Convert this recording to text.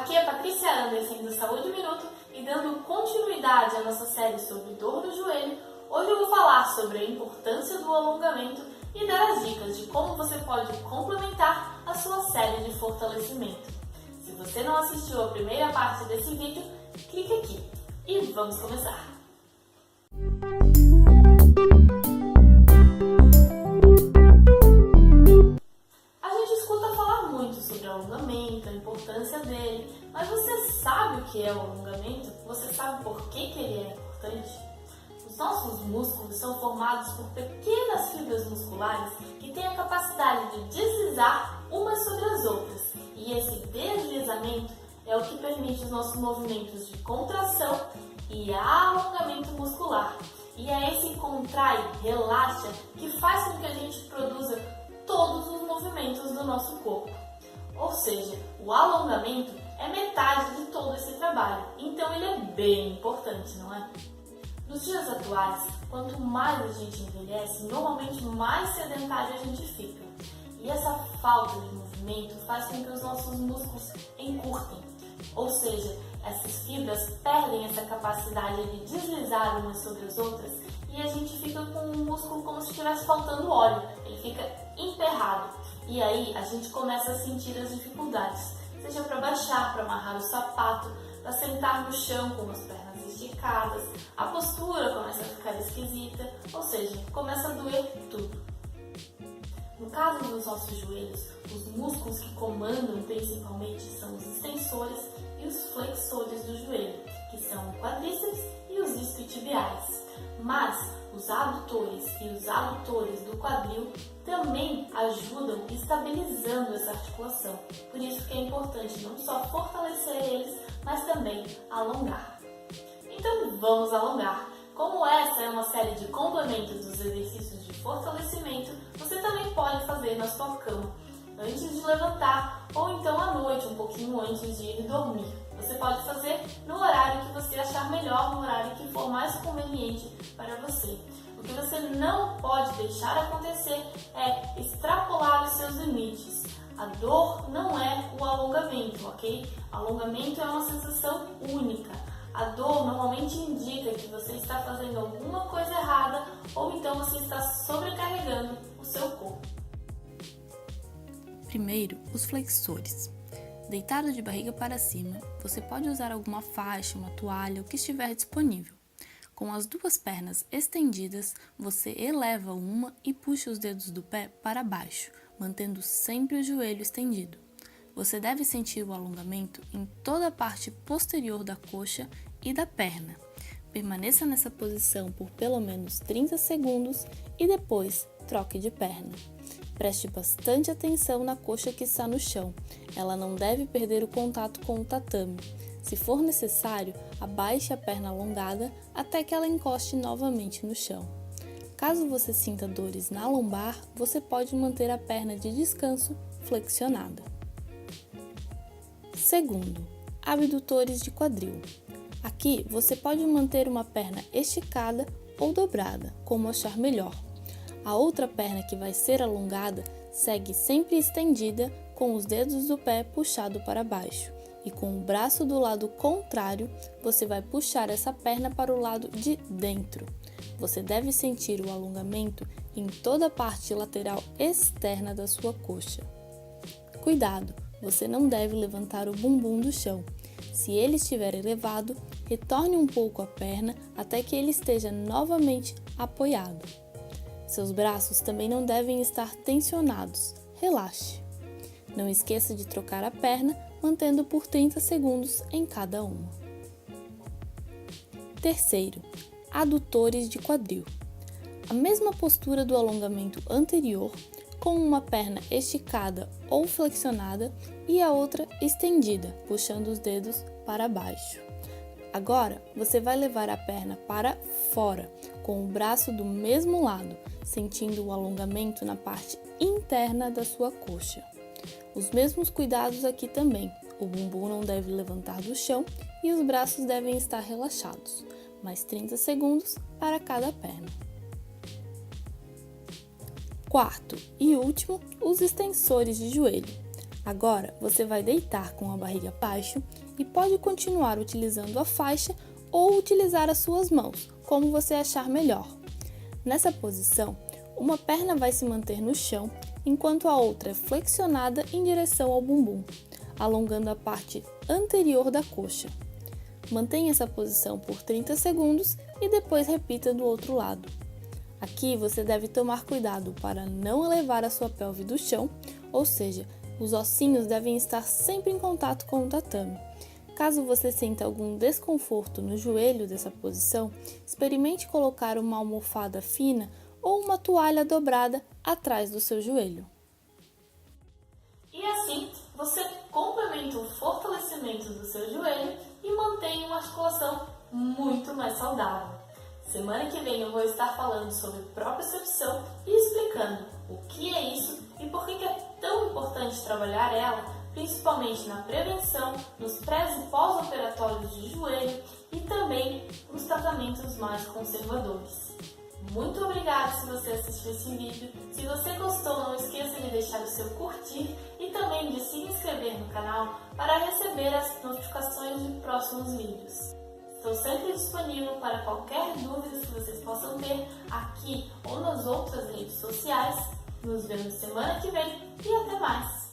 Aqui é Patrícia Anderson do Saúde Minuto e dando continuidade à nossa série sobre dor no joelho, hoje eu vou falar sobre a importância do alongamento e dar as dicas de como você pode complementar a sua série de fortalecimento. Se você não assistiu a primeira parte desse vídeo, clique aqui e vamos começar! Alongamento, a importância dele, mas você sabe o que é o alongamento? Você sabe por que ele é importante? Os nossos músculos são formados por pequenas fibras musculares que têm a capacidade de deslizar umas sobre as outras, e esse deslizamento é o que permite os nossos movimentos de contração e alongamento muscular. E é esse contrai, relaxa, que faz com que a gente produza todos os movimentos do nosso corpo. Ou seja, o alongamento é metade de todo esse trabalho, então ele é bem importante, não é? Nos dias atuais, quanto mais a gente envelhece, normalmente mais sedentário a gente fica. E essa falta de movimento faz com que os nossos músculos encurtem, ou seja, essas fibras perdem essa capacidade de deslizar umas sobre as outras e a gente fica com o músculo como se estivesse faltando óleo, ele fica emperrado. E aí a gente começa a sentir as dificuldades, seja para baixar, para amarrar o sapato, para sentar no chão com as pernas esticadas, a postura começa a ficar esquisita, ou seja, começa a doer tudo. No caso dos nossos joelhos, os músculos que comandam principalmente são os extensores e os flexores do joelho, que são o quadríceps e os isquiotibiais. Mas os adutores e os adutores do quadril também ajudam estabilizando essa articulação. Por isso que é importante não só fortalecer eles, mas também alongar. Então vamos alongar! Como essa é uma série de complementos dos exercícios de fortalecimento, você também pode fazer na sua cama, antes de levantar ou então à noite, um pouquinho antes de ir dormir. Você pode fazer no horário que você achar melhor, no horário que for mais conveniente para você. O que você não pode deixar acontecer é extrapolar os seus limites. A dor não é o alongamento, ok? Alongamento é uma sensação única. A dor normalmente indica que você está fazendo alguma coisa errada ou então você está sobrecarregando o seu corpo. Primeiro, os flexores. Deitado de barriga para cima, você pode usar alguma faixa, uma toalha, o que estiver disponível. Com as duas pernas estendidas, você eleva uma e puxa os dedos do pé para baixo, mantendo sempre o joelho estendido. Você deve sentir o alongamento em toda a parte posterior da coxa e da perna. Permaneça nessa posição por pelo menos 30 segundos e depois troque de perna. Preste bastante atenção na coxa que está no chão. Ela não deve perder o contato com o tatame. Se for necessário, abaixe a perna alongada até que ela encoste novamente no chão. Caso você sinta dores na lombar, você pode manter a perna de descanso flexionada. Segundo, abdutores de quadril. Aqui você pode manter uma perna esticada ou dobrada, como achar melhor. A outra perna que vai ser alongada segue sempre estendida com os dedos do pé puxado para baixo e com o braço do lado contrário você vai puxar essa perna para o lado de dentro. Você deve sentir o alongamento em toda a parte lateral externa da sua coxa. Cuidado, você não deve levantar o bumbum do chão. Se ele estiver elevado, retorne um pouco a perna até que ele esteja novamente apoiado. Seus braços também não devem estar tensionados. Relaxe. Não esqueça de trocar a perna, mantendo por 30 segundos em cada uma. Terceiro, adutores de quadril. A mesma postura do alongamento anterior, com uma perna esticada ou flexionada e a outra estendida, puxando os dedos para baixo. Agora, você vai levar a perna para fora, com o braço do mesmo lado, sentindo o alongamento na parte interna da sua coxa. Os mesmos cuidados aqui também. O bumbum não deve levantar do chão e os braços devem estar relaxados. Mais 30 segundos para cada perna. Quarto e último, os extensores de joelho. Agora, você vai deitar com a barriga abaixo e pode continuar utilizando a faixa ou utilizar as suas mãos, como você achar melhor. Nessa posição, uma perna vai se manter no chão, enquanto a outra é flexionada em direção ao bumbum, alongando a parte anterior da coxa. Mantenha essa posição por 30 segundos e depois repita do outro lado. Aqui você deve tomar cuidado para não elevar a sua pelve do chão, ou seja, os ossinhos devem estar sempre em contato com o tatame. Caso você sinta algum desconforto no joelho dessa posição, experimente colocar uma almofada fina ou uma toalha dobrada atrás do seu joelho. E assim, você complementa o fortalecimento do seu joelho e mantém uma articulação muito mais saudável. Semana que vem eu vou estar falando sobre propriocepção e explicando o que é isso e por que é tão importante trabalhar ela, principalmente na prevenção, nos pré e pós-operatórios de joelho e também nos tratamentos mais conservadores. Muito obrigada se você assistiu esse vídeo. Se você gostou, não esqueça de deixar o seu curtir e também de se inscrever no canal para receber as notificações de próximos vídeos. Estou sempre disponível para qualquer dúvida que vocês possam ter aqui ou nas outras redes sociais. Nos vemos semana que vem e até mais!